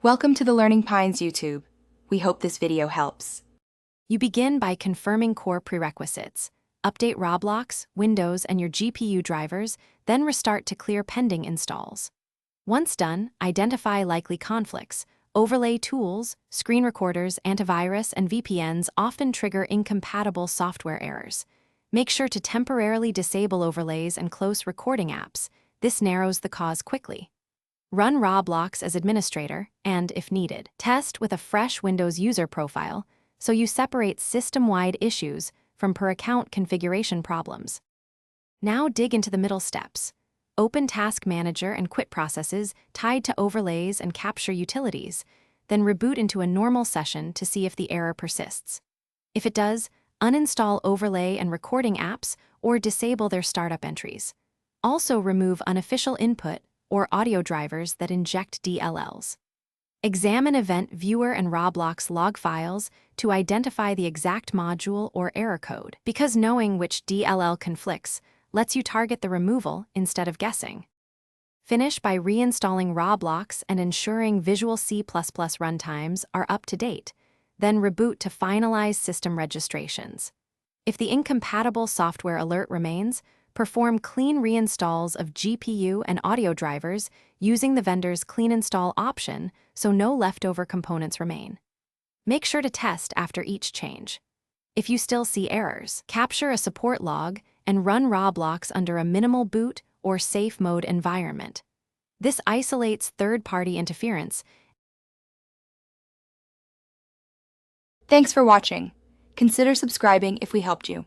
Welcome to the Learning Pines YouTube. We hope this video helps. You begin by confirming core prerequisites. Update Roblox, Windows, and your GPU drivers, then restart to clear pending installs. Once done, identify likely conflicts. Overlay tools, screen recorders, antivirus, and VPNs often trigger incompatible software errors. Make sure to temporarily disable overlays and close recording apps. This narrows the cause quickly. Run Roblox as administrator and, if needed, test with a fresh Windows user profile so you separate system-wide issues from per-account configuration problems. Now dig into the middle steps. Open Task Manager and quit processes tied to overlays and capture utilities, then reboot into a normal session to see if the error persists. If it does, uninstall overlay and recording apps or disable their startup entries. Also remove unofficial input or audio drivers that inject DLLs. Examine Event Viewer and Roblox log files to identify the exact module or error code, because knowing which DLL conflicts lets you target the removal instead of guessing. Finish by reinstalling Roblox and ensuring Visual C++ runtimes are up to date, then reboot to finalize system registrations. If the incompatible software alert remains, perform clean reinstalls of GPU and audio drivers using the vendor's clean install option so no leftover components remain. Make sure to test after each change. If you still see errors, capture a support log and run Roblox under a minimal boot or safe mode environment. This isolates third-party interference. Thanks for watching. Consider subscribing if we helped you.